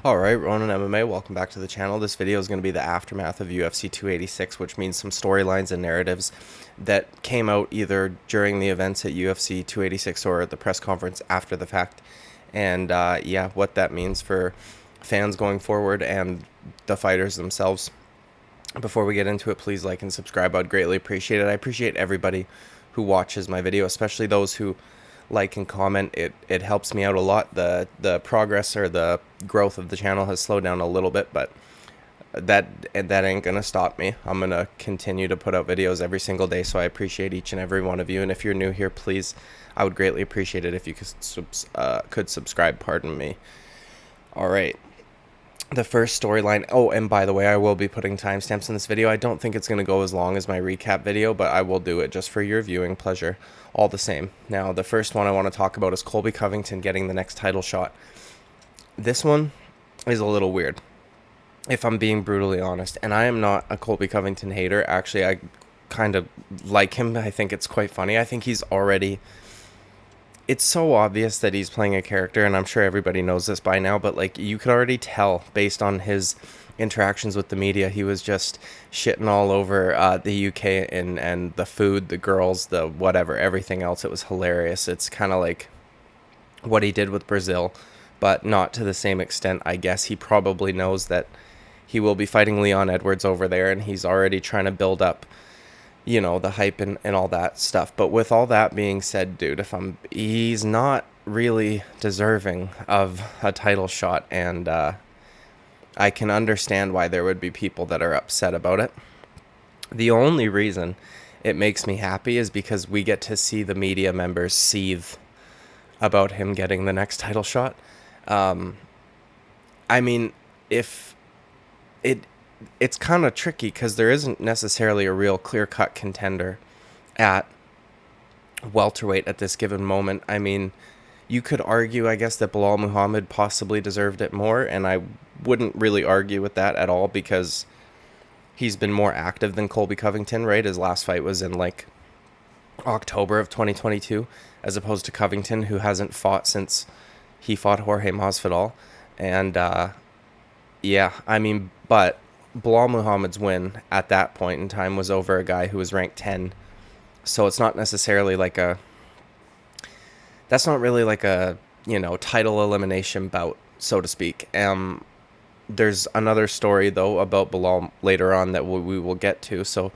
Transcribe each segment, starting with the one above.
Alright, Ronan MMA, welcome back to the channel. This video is going to be the aftermath of UFC 286, which means some storylines and narratives that came out either during the events at UFC 286 or at the press conference after the fact. And yeah, what that means for fans going forward and the fighters themselves. Before we get into it, please like and subscribe. I'd greatly appreciate it. I appreciate everybody who watches my video, especially those who like and comment. It helps me out a lot. The progress or the growth of the channel has slowed down a little bit, but that ain't gonna stop me. I'm gonna continue to put out videos every single day, so I appreciate each and every one of you. And if you're new here, please, I would greatly appreciate it if you could subscribe. Pardon me. All right. The first storyline. Oh, and by the way, I will be putting timestamps in this video. I don't think it's going to go as long as my recap video, but I will do it just for your viewing pleasure all the same. Now, the first one I want to talk about is Colby Covington getting the next title shot. This one is a little weird, if I'm being brutally honest. And I am not a Colby Covington hater. Actually, I kind of like him. I think it's quite funny. I think he's already... It's so obvious that he's playing a character, and I'm sure everybody knows this by now, but like you could already tell based on his interactions with the media, he was just shitting all over the UK and the food, the girls, the whatever, everything else. It was hilarious. It's kind of like what he did with Brazil, but not to the same extent. I guess he probably knows that he will be fighting Leon Edwards over there, and he's already trying to build up, you know, the hype and all that stuff. But with all that being said, dude, he's not really deserving of a title shot, and I can understand why there would be people that are upset about it. The only reason it makes me happy is because we get to see the media members seethe about him getting the next title shot. I mean, if it's kind of tricky because there isn't necessarily a real clear-cut contender at welterweight at this given moment. I mean, you could argue, I guess, that Belal Muhammad possibly deserved it more, and I wouldn't really argue with that at all because he's been more active than Colby Covington, right? His last fight was in, like, October of 2022, as opposed to Covington, who hasn't fought since he fought Jorge Masvidal. And, yeah, I mean, but Belal Muhammad's win at that point in time was over a guy who was ranked 10. So it's not necessarily like that's not really like a, you know, title elimination bout, so to speak. There's another story, though, about Belal later on that we will get to. So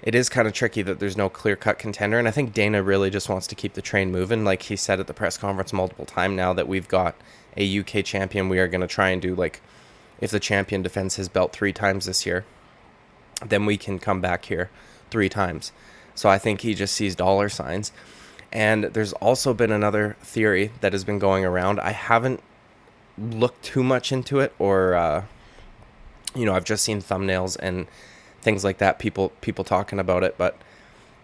it is kind of tricky that there's no clear-cut contender. And I think Dana really just wants to keep the train moving. Like he said at the press conference multiple times, now that we've got a UK champion, we are going to try and do, like, if the champion defends his belt 3 times this year, then we can come back here 3 times. So I think he just sees dollar signs. And there's also been another theory that has been going around. I haven't looked too much into it, or, you know, I've just seen thumbnails and things like that, people talking about it, but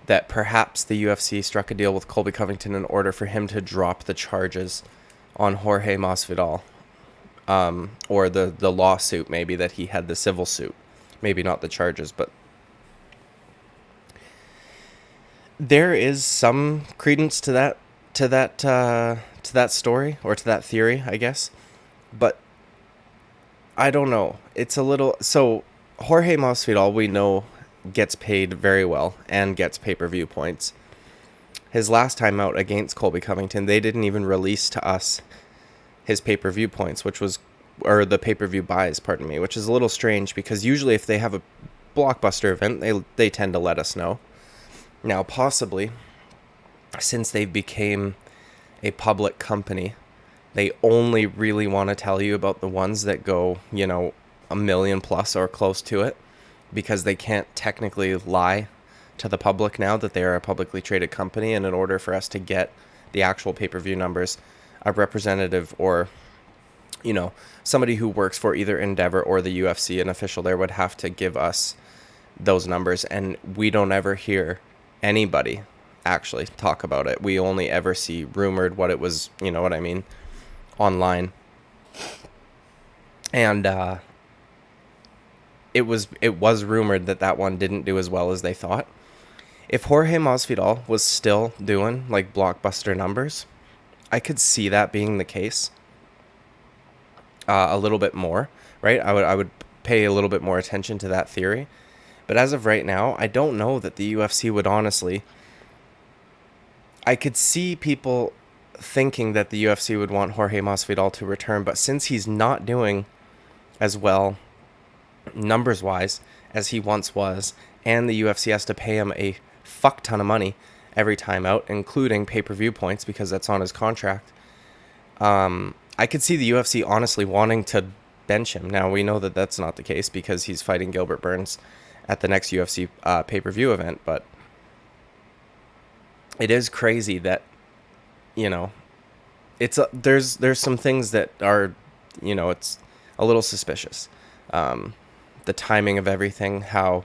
that perhaps the UFC struck a deal with Colby Covington in order for him to drop the charges on Jorge Masvidal. Or the lawsuit, maybe, that he had, the civil suit. Maybe not the charges, but there is some credence to that story, or to that theory, I guess. But I don't know. It's a little... So, Jorge Masvidal, we know, gets paid very well and gets pay-per-view points. His last time out against Colby Covington, they didn't even release to us his pay-per-view points, which was, or the pay-per-view buys, pardon me, which is a little strange because usually if they have a blockbuster event, they tend to let us know. Now, possibly, since they became a public company, they only really want to tell you about the ones that go, you know, 1 million plus or close to it, because they can't technically lie to the public now that they are a publicly traded company. And in order for us to get the actual pay-per-view numbers, a representative, or, you know, somebody who works for either Endeavor or the UFC, an official there, would have to give us those numbers. And we don't ever hear anybody actually talk about it. We only ever see rumored what it was, you know what I mean, online. And it was rumored that one didn't do as well as they thought. If Jorge Masvidal was still doing like blockbuster numbers, I could see that being the case. a little bit more, right? I would pay a little bit more attention to that theory. But as of right now, I don't know that the UFC would honestly. I could see people thinking that the UFC would want Jorge Masvidal to return, but since he's not doing as well numbers wise as he once was, and the UFC has to pay him a fuck ton of money every time out, including pay-per-view points because that's on his contract. I could see the UFC honestly wanting to bench him. Now we know that that's not the case because he's fighting Gilbert Burns at the next UFC pay-per-view event, but it is crazy that, you know, there's some things that are, it's a little suspicious. The timing of everything, how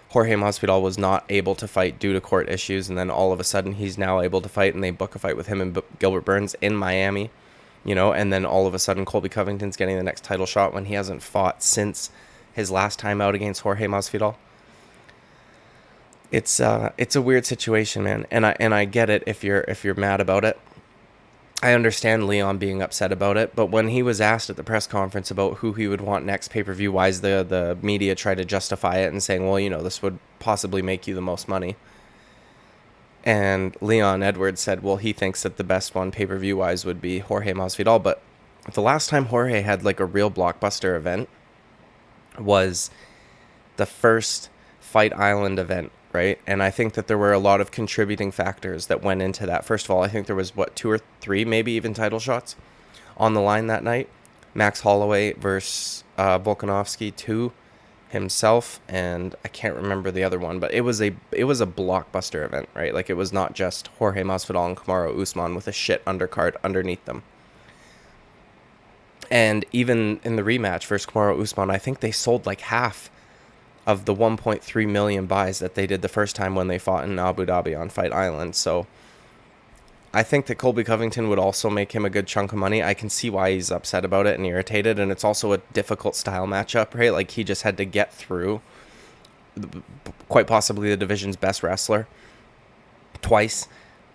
Jorge Masvidal was not able to fight due to court issues, and then all of a sudden he's now able to fight, and they book a fight with him and Gilbert Burns in Miami, and then all of a sudden Colby Covington's getting the next title shot when he hasn't fought since his last time out against Jorge Masvidal. It's a weird situation, man, and I get it if you're mad about it. I understand Leon being upset about it, but when he was asked at the press conference about who he would want next pay-per-view wise, the media tried to justify it and saying, well, this would possibly make you the most money. And Leon Edwards said, well, he thinks that the best one pay-per-view wise would be Jorge Masvidal, but the last time Jorge had like a real blockbuster event was the first Fight Island event, right? And I think that there were a lot of contributing factors that went into that. First of all, I think there was, 2 or 3, maybe even title shots on the line that night. Max Holloway versus Volkanovski 2 himself, and I can't remember the other one, but it was a blockbuster event, right? Like, it was not just Jorge Masvidal and Kamaru Usman with a shit undercard underneath them. And even in the rematch versus Kamaru Usman, I think they sold like half of the 1.3 million buys that they did the first time when they fought in Abu Dhabi on Fight Island. So I think that Colby Covington would also make him a good chunk of money. I can see why he's upset about it and irritated, and it's also a difficult style matchup, right? Like, he just had to get through quite possibly the division's best wrestler twice,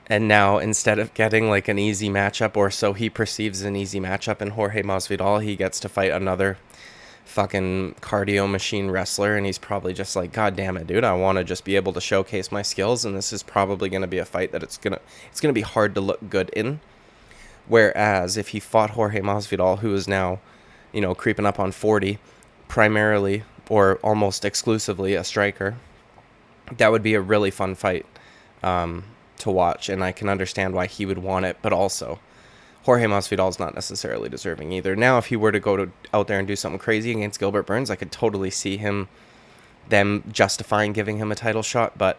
and now instead of getting like an easy matchup, or so he perceives an easy matchup in Jorge Masvidal, he gets to fight another fucking cardio machine wrestler, and he's probably just like, god damn it, dude, I want to just be able to showcase my skills, and this is probably going to be a fight that it's gonna be hard to look good in. Whereas if he fought Jorge Masvidal, who is now, creeping up on 40, primarily or almost exclusively a striker, that would be a really fun fight to watch, and I can understand why he would want it, but also Jorge Masvidal is not necessarily deserving either. Now, if he were to go out there and do something crazy against Gilbert Burns, I could totally see them justifying giving him a title shot. But,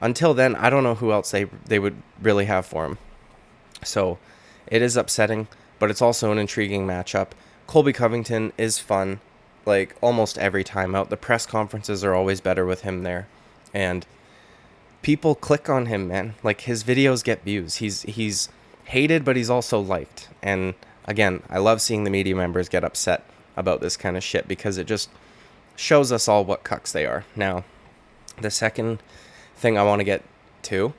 until then, I don't know who else they would really have for him. So it is upsetting, but it's also an intriguing matchup. Colby Covington is fun, like almost every time out. The press conferences are always better with him there, and people click on him, man. Like, his videos get views. He's hated, but he's also liked. And again, I love seeing the media members get upset about this kind of shit because it just shows us all what cucks they are. Now, the second thing I want to get to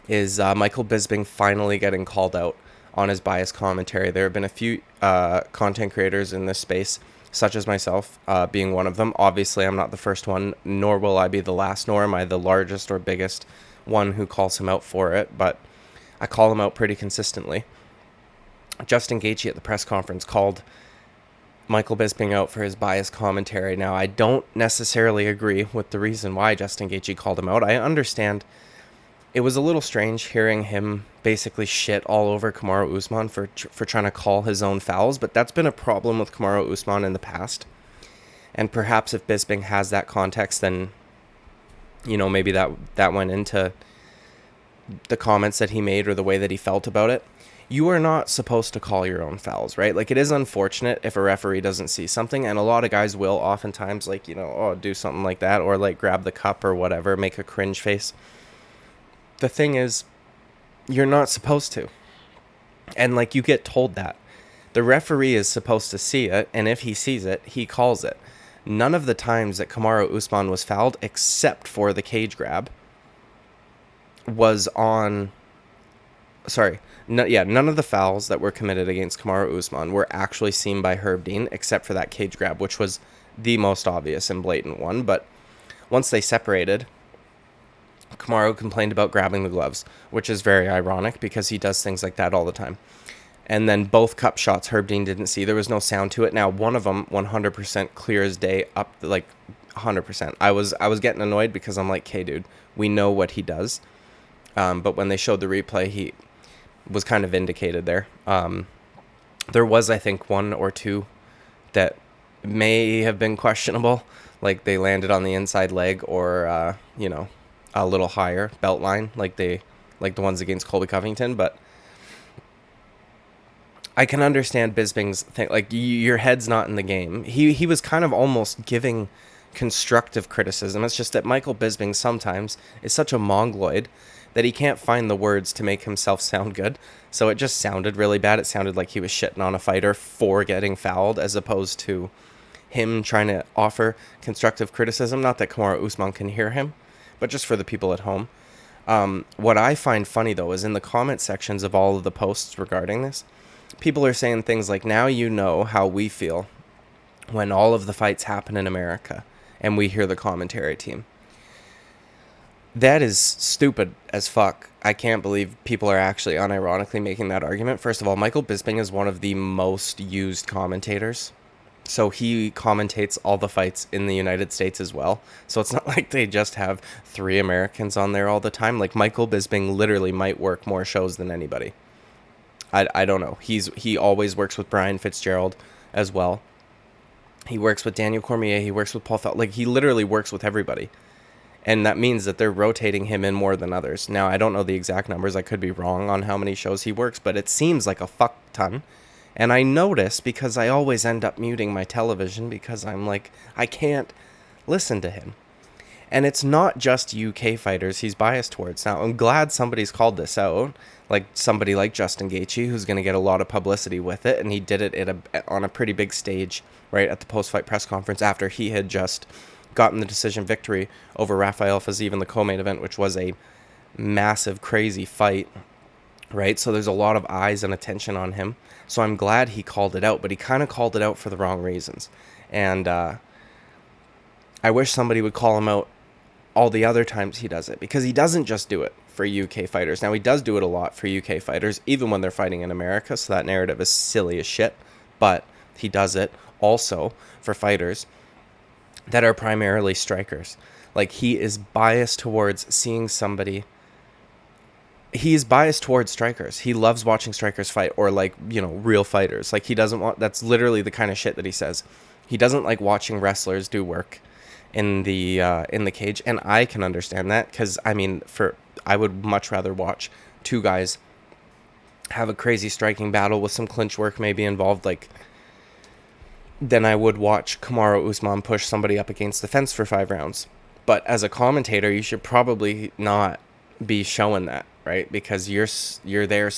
is Michael Bisping finally getting called out on his biased commentary. There have been a few content creators in this space, such as myself, being one of them. Obviously, I'm not the first one, nor will I be the last, nor am I the largest or biggest one who calls him out for it, but I call him out pretty consistently. Justin Gaethje at the press conference called Michael Bisping out for his biased commentary. Now, I don't necessarily agree with the reason why Justin Gaethje called him out. I understand it was a little strange hearing him basically shit all over Kamaru Usman for trying to call his own fouls, but that's been a problem with Kamaru Usman in the past. And perhaps if Bisping has that context, then, maybe that went into the comments that he made or the way that he felt about it. You are not supposed to call your own fouls, right? Like, it is unfortunate if a referee doesn't see something, and a lot of guys will oftentimes, like, do something like that, or like grab the cup or whatever, make a cringe face. The thing is, you're not supposed to. And like, you get told that. The referee is supposed to see it, and if he sees it, he calls it. None of the times that Kamaru Usman was fouled, except for the cage grab, was on sorry, no, yeah, none of the fouls that were committed against Kamaru Usman were actually seen by Herb Dean, except for that cage grab, which was the most obvious and blatant one. But once they separated, Kamaru complained about grabbing the gloves, which is very ironic because he does things like that all the time. And then both cup shots Herb Dean didn't see. There was no sound to it. Now, one of them 100% clear as day, up like 100%. I was getting annoyed because I'm like, "Okay, dude, we know what he does." But when they showed the replay, he was kind of vindicated there. There was, I think, one or two that may have been questionable, like they landed on the inside leg or a little higher belt line, like the ones against Colby Covington. But I can understand Bisping's thing. Like, your head's not in the game. He was kind of almost giving constructive criticism. It's just that Michael Bisping sometimes is such a mongoloid that he can't find the words to make himself sound good. So it just sounded really bad. It sounded like he was shitting on a fighter for getting fouled, as opposed to him trying to offer constructive criticism. Not that Kamaru Usman can hear him, but just for the people at home. What I find funny, though, is in the comment sections of all of the posts regarding this, people are saying things like, "Now you know how we feel when all of the fights happen in America and we hear the commentary team." That is stupid as fuck. I can't believe people are actually unironically making that argument. First of all, Michael Bisping is one of the most used commentators. So he commentates all the fights in the United States as well. So it's not like they just have 3 Americans on there all the time. Like, Michael Bisping literally might work more shows than anybody. I don't know. He always works with Brian Fitzgerald as well. He works with Daniel Cormier. He works with Paul Felt. Like, he literally works with everybody. And that means that they're rotating him in more than others. Now, I don't know the exact numbers. I could be wrong on how many shows he works, but it seems like a fuck ton. And I notice, because I always end up muting my television because I'm like, I can't listen to him. And it's not just UK fighters he's biased towards. Now, I'm glad somebody's called this out. Like, somebody like Justin Gaethje, who's going to get a lot of publicity with it. And he did it on a pretty big stage, right, at the post-fight press conference after he had just gotten the decision victory over Rafael Fiziev in the co-main event, which was a massive, crazy fight, right? So there's a lot of eyes and attention on him. So I'm glad he called it out, but he kind of called it out for the wrong reasons. And I wish somebody would call him out all the other times he does it, because he doesn't just do it for UK fighters. Now, he does do it a lot for UK fighters, even when they're fighting in America, so that narrative is silly as shit. But he does it also for fighters that are primarily strikers. Like, he is biased towards seeing somebody. He is biased towards strikers. He loves watching strikers fight, or, like, real fighters. Like, he doesn't want, that's literally the kind of shit that he says. He doesn't like watching wrestlers do work in the cage, and I can understand that, because I would much rather watch 2 guys have a crazy striking battle with some clinch work maybe involved, like, than I would watch Kamaru Usman push somebody up against the fence for 5 rounds. But as a commentator, you should probably not be showing that, right? Because you're there.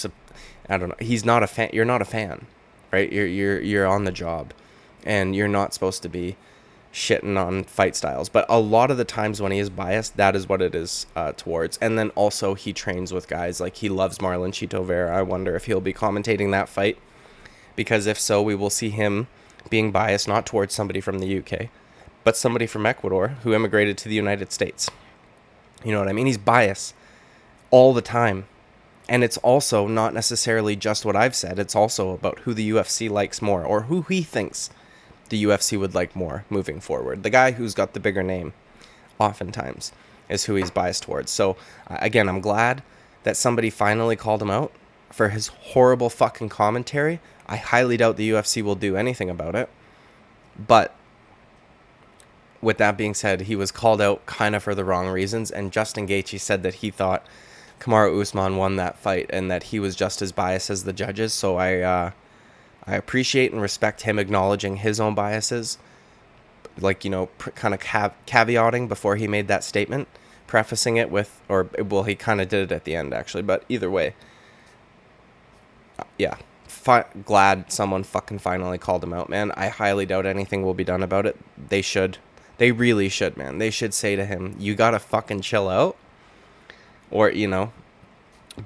I don't know. He's not a fan. You're not a fan, right? You're on the job, and you're not supposed to be shitting on fight styles. But a lot of the times when he is biased, that is what it is towards. And then also, he trains with guys, like, he loves Marlon Chito Vera. I wonder if he'll be commentating that fight, because if so, we will see him being biased not towards somebody from the UK, but somebody from Ecuador who immigrated to the United States. You know what I mean? He's biased all the time. And it's also not necessarily just what I've said. It's also about who the UFC likes more, or who he thinks the UFC would like more moving forward. The guy who's got the bigger name, oftentimes, is who he's biased towards. So, again, I'm glad that somebody finally called him out for his horrible fucking commentary. I highly doubt the UFC will do anything about it. But with that being said, he was called out kind of for the wrong reasons. And Justin Gaethje said that he thought Kamaru Usman won that fight, and that he was just as biased as the judges. So I appreciate and respect him acknowledging his own biases, like, kind of caveating before he made that statement, prefacing it with, he kind of did it at the end, actually. But either way, yeah. Glad someone fucking finally called him out, man. I highly doubt anything will be done about it. They should. They really should, man. They should say to him, you gotta fucking chill out. Or,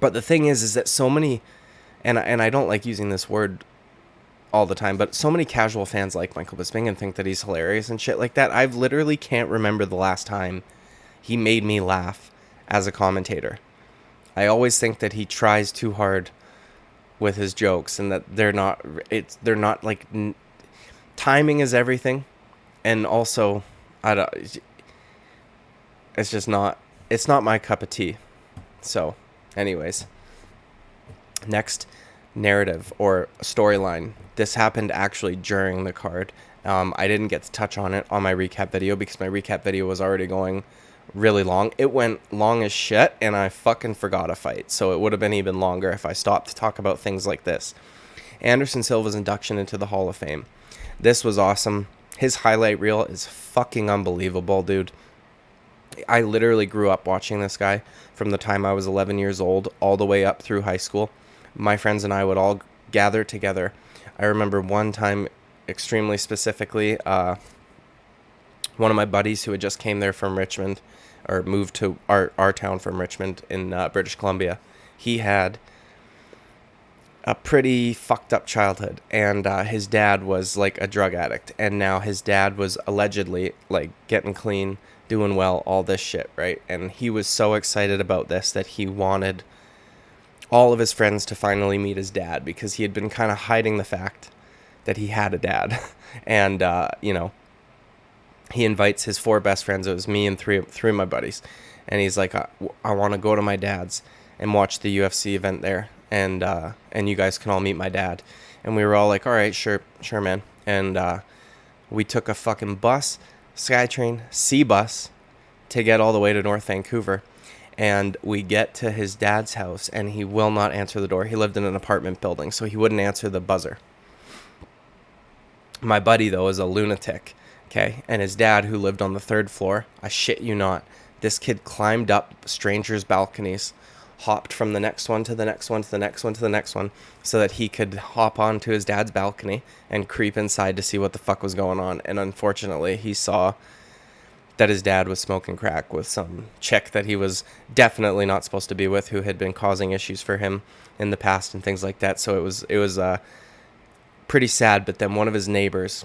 But the thing is that so many, and I don't like using this word all the time, but so many casual fans like Michael Bisping and think that he's hilarious and shit like that. I've literally can't remember the last time he made me laugh as a commentator. I always think that he tries too hard with his jokes, and that they're not like timing is everything, and also I don't. It's just not. It's not my cup of tea. So, anyways, next narrative or storyline. This happened actually during the card. I didn't get to touch on it on my recap video because my recap video was already going really long. It went long as shit, and I fucking forgot a fight. So it would have been even longer if I stopped to talk about things like this. Anderson Silva's induction into the Hall of Fame. This was awesome. His highlight reel is fucking unbelievable, dude. I literally grew up watching this guy from the time I was 11 years old all the way up through high school. My friends and I would all gather together. I remember one time extremely specifically, one of my buddies who had just came there from Richmond, or moved to our town from Richmond in British Columbia. He had a pretty fucked up childhood, and his dad was like a drug addict, and now his dad was allegedly like getting clean, doing well, all this shit, right? And he was so excited about this that he wanted all of his friends to finally meet his dad, because he had been kind of hiding the fact that he had a dad. And he invites his 4 best friends. It was me and three of my buddies, and he's like, I want to go to my dad's and watch the UFC event there, and you guys can all meet my dad. And we were all like, all right, sure man. And we took a fucking bus, SkyTrain, C-bus, to get all the way to North Vancouver. And we get to his dad's house, and he will not answer the door. He lived in an apartment building, so he wouldn't answer the buzzer. My buddy, though, is a lunatic, okay? And his dad, who lived on the 3rd floor, I shit you not, this kid climbed up strangers' balconies, hopped from the next one to the next one to the next one to the next one, so that he could hop onto his dad's balcony and creep inside to see what the fuck was going on. And unfortunately, he saw that his dad was smoking crack with some chick that he was definitely not supposed to be with, who had been causing issues for him in the past and things like that. So it was pretty sad. But then one of his neighbors,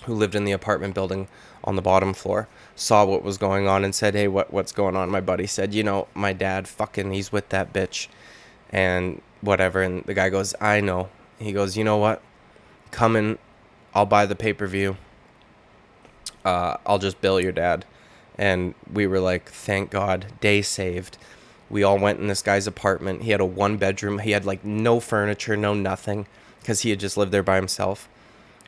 who lived in the apartment building on the bottom floor, saw what was going on and said, hey, what's going on? My buddy said, my dad fucking, he's with that bitch and whatever. And the guy goes, I know. He goes, you know what? Come in, I'll buy the pay-per-view. I'll just bill your dad. And we were like, thank God, day saved. We all went in this guy's apartment. He had a 1-bedroom. He had like no furniture, no nothing, because he had just lived there by himself.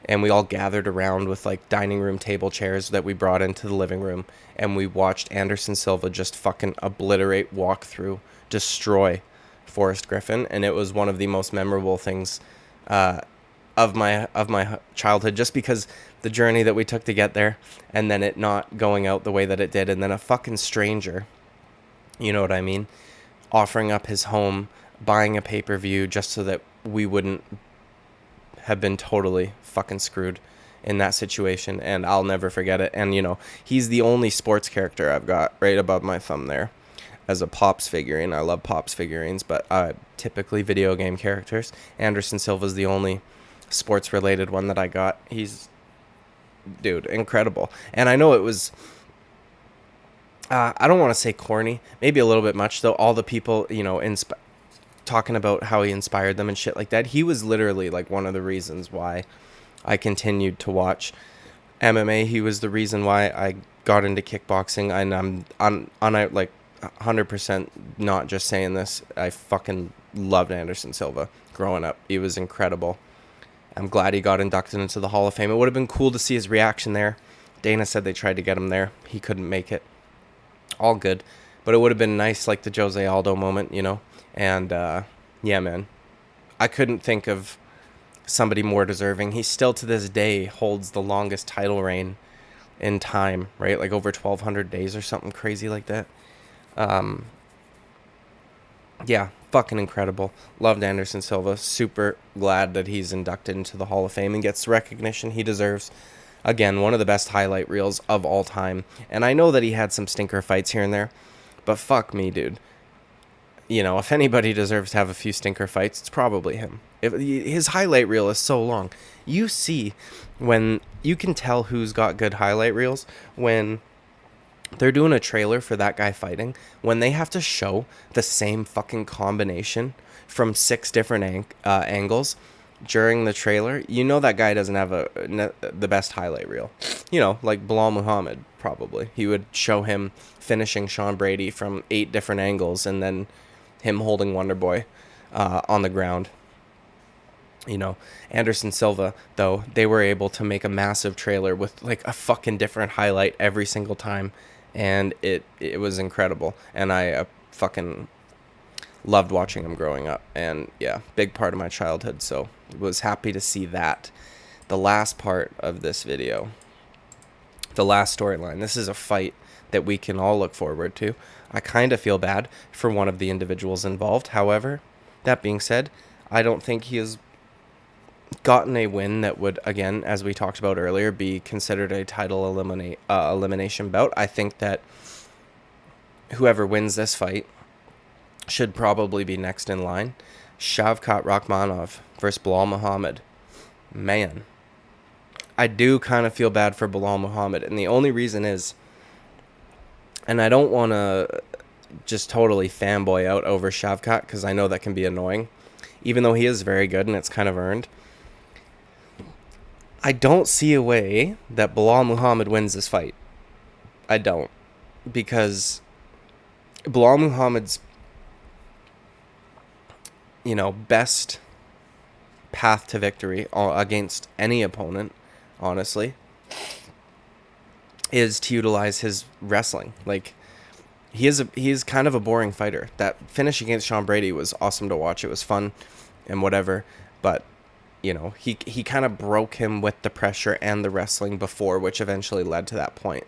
And we all gathered around with like dining room table chairs that we brought into the living room, and we watched Anderson Silva just fucking obliterate, walk through, destroy Forrest Griffin. And it was one of the most memorable things of my childhood, just because the journey that we took to get there, and then it not going out the way that it did, and then a fucking stranger, you know what I mean, offering up his home, buying a pay-per-view just so that we wouldn't have been totally fucking screwed in that situation. And I'll never forget it. And he's the only sports character I've got right above my thumb there as a Pops figurine. I love Pops figurines, but typically video game characters. Anderson Silva's the only sports related one that I got. He's, dude, incredible. And I know it was I don't want to say corny, maybe a little bit much though, all the people talking about how he inspired them and shit like that. He was literally like one of the reasons why I continued to watch MMA. He was the reason why I got into kickboxing, and I'm like 100% not just saying this. I fucking loved Anderson Silva growing up. He was incredible. I'm glad he got inducted into the Hall of Fame. It would have been cool to see his reaction there. Dana said they tried to get him there. He couldn't make it. All good. But it would have been nice, like the Jose Aldo moment, And, yeah, man. I couldn't think of somebody more deserving. He still, to this day, holds the longest title reign in time, right? Like over 1,200 days or something crazy like that. Yeah, fucking incredible. Loved Anderson Silva. Super glad that he's inducted into the Hall of Fame and gets the recognition he deserves. Again, one of the best highlight reels of all time. And I know that he had some stinker fights here and there, but fuck me, dude. if anybody deserves to have a few stinker fights, it's probably him. His highlight reel is so long. You see, when you can tell who's got good highlight reels when they're doing a trailer for that guy fighting, when they have to show the same fucking combination from 6 different angles during the trailer, that guy doesn't have the best highlight reel. Like Belal Muhammad, probably. He would show him finishing Sean Brady from 8 different angles and then him holding Wonderboy on the ground. Anderson Silva, though, they were able to make a massive trailer with like a fucking different highlight every single time, and it was incredible. And I fucking loved watching him growing up, and yeah, big part of my childhood, so was happy to see that. The last part of this video, the last storyline, this is a fight that we can all look forward to. I kind of feel bad for one of the individuals involved. However, that being said, I don't think he has gotten a win that would, again, as we talked about earlier, be considered a title elimination bout. I think that whoever wins this fight should probably be next in line. Shavkat Rakhmonov versus Belal Muhammad. Man, I do kind of feel bad for Belal Muhammad, and the only reason is, and I don't want to just totally fanboy out over Shavkat, because I know that can be annoying, even though he is very good and it's kind of earned. I don't see a way that Belal Muhammad wins this fight. I don't. Because Belal Muhammad's, best path to victory against any opponent, honestly, is to utilize his wrestling. Like, he is kind of a boring fighter. That finish against Sean Brady was awesome to watch. It was fun and whatever, but he kind of broke him with the pressure and the wrestling before, which eventually led to that point.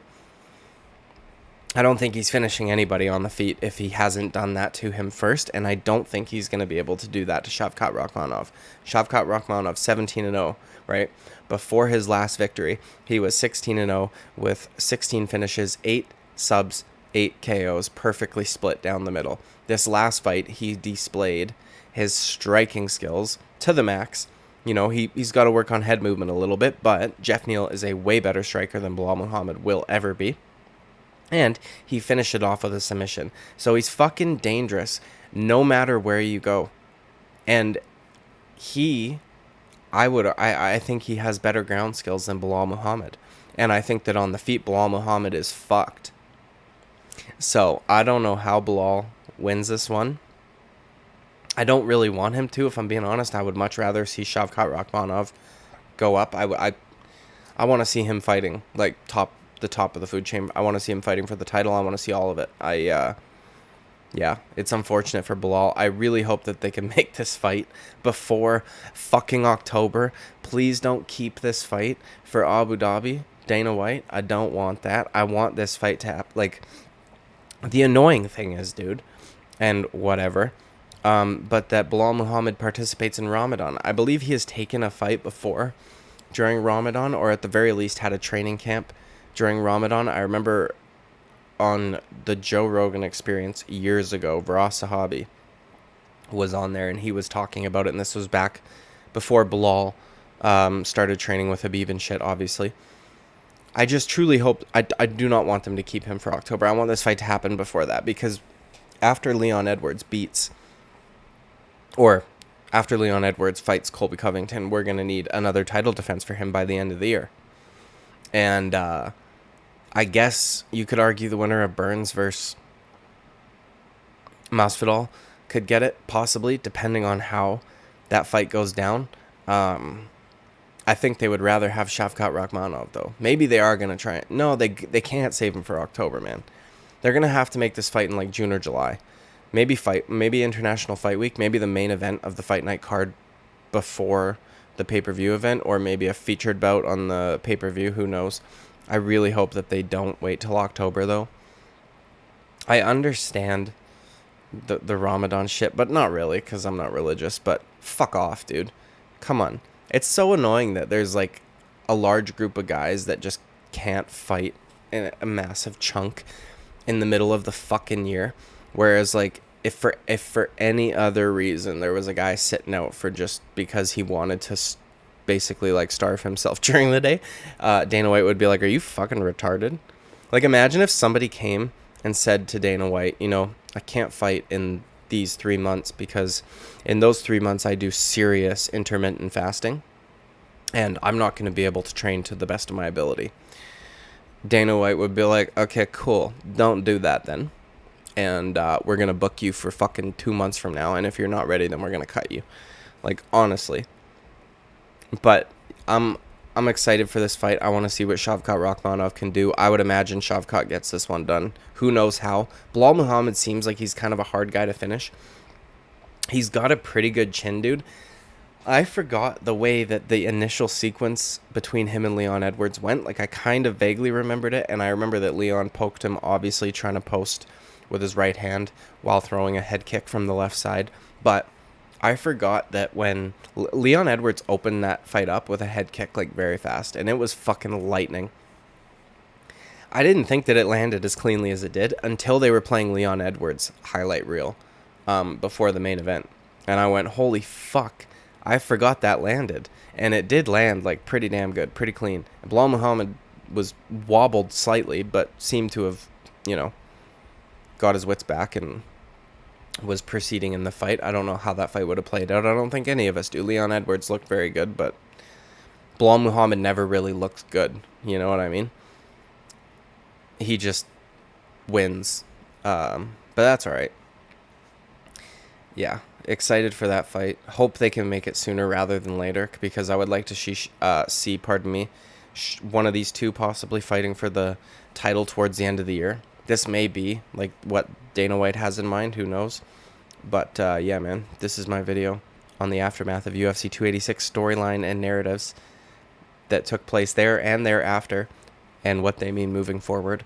I don't think he's finishing anybody on the feet if he hasn't done that to him first, and I don't think he's going to be able to do that to Shavkat Rakhmonov. Shavkat Rakhmonov, 17-0, right? Before his last victory, he was 16-0 with 16 finishes, 8 subs, 8 KOs, perfectly split down the middle. This last fight, he displayed his striking skills to the max. He's got to work on head movement a little bit, but Jeff Neal is a way better striker than Belal Muhammad will ever be. And he finished it off with a submission. So he's fucking dangerous no matter where you go. And I think he has better ground skills than Belal Muhammad. And I think that on the feet, Belal Muhammad is fucked. So I don't know how Belal wins this one. I don't really want him to, if I'm being honest. I would much rather see Shavkat Rakhmonov go up. I want to see him fighting, like, the top of the food chain. I want to see him fighting for the title. I want to see all of it. Yeah, it's unfortunate for Belal. I really hope that they can make this fight before fucking October. Please don't keep this fight for Abu Dhabi, Dana White. I don't want that. I want this fight to happen. Like, the annoying thing is, dude, and whatever, but that Belal Muhammad participates in Ramadan. I believe he has taken a fight before during Ramadan, or at the very least had a training camp during Ramadan. I remember on the Joe Rogan Experience years ago, Viras Sahabi was on there, and he was talking about it, and this was back before Belal started training with Habib and shit, obviously. I just truly hope, I do not want them to keep him for October. I want this fight to happen before that, because after Leon Edwards fights Colby Covington, we're going to need another title defense for him by the end of the year. And I guess you could argue the winner of Burns versus Masvidal could get it, possibly, depending on how that fight goes down. I think they would rather have Shavkat Rakhmonov, though. Maybe they are going to try it. No, they can't save him for October, man. They're going to have to make this fight in, like, June or July. Maybe International Fight Week, maybe the main event of the Fight Night card before the pay-per-view event, or maybe a featured bout on the pay-per-view, who knows. I really hope that they don't wait till October, though. I understand the Ramadan shit, but not really, because I'm not religious, but fuck off, dude. Come on. It's so annoying that there's, like, a large group of guys that just can't fight in a massive chunk in the middle of the fucking year, whereas, like, if for any other reason there was a guy sitting out for just because he wanted to basically like starve himself during the day, Dana White would be like, "Are you fucking retarded?" Like, imagine if somebody came and said to Dana White, you know, I can't fight in these 3 months because in those 3 months I do serious intermittent fasting and I'm not going to be able to train to the best of my ability. Dana White would be like, okay, cool, don't do that then. And we're going to book you for fucking 2 months from now. And if you're not ready, then we're going to cut you. Like, honestly. But I'm excited for this fight. I want to see what Shavkat Rakhmonov can do. I would imagine Shavkat gets this one done. Who knows how? Belal Muhammad seems like he's kind of a hard guy to finish. He's got a pretty good chin, dude. I forgot the way that the initial sequence between him and Leon Edwards went. Like, I kind of vaguely remembered it, and I remember that Leon poked him, obviously trying to post with his right hand while throwing a head kick from the left side. But I forgot that when Leon Edwards opened that fight up with a head kick, like, very fast, and it was fucking lightning. I didn't think that it landed as cleanly as it did until they were playing Leon Edwards' highlight reel before the main event. And I went, holy fuck. I forgot that landed, and it did land like pretty damn good, pretty clean. Belal Muhammad was wobbled slightly, but seemed to have, you know, got his wits back and was proceeding in the fight. I don't know how that fight would have played out. I don't think any of us do. Leon Edwards looked very good, but Belal Muhammad never really looked good. You know what I mean? He just wins, but that's all right. Yeah. Excited for that fight. Hope they can make it sooner rather than later, because I would like to see one of these two possibly fighting for the title towards the end of the year. This may be like what Dana White has in mind. Who knows? But yeah, man, this is my video on the aftermath of UFC 286 storyline and narratives that took place there and thereafter, and what they mean moving forward.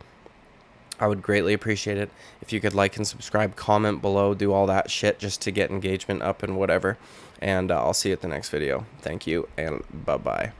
I would greatly appreciate it if you could like and subscribe, comment below, do all that shit just to get engagement up and whatever. And I'll see you at the next video. Thank you, and bye-bye.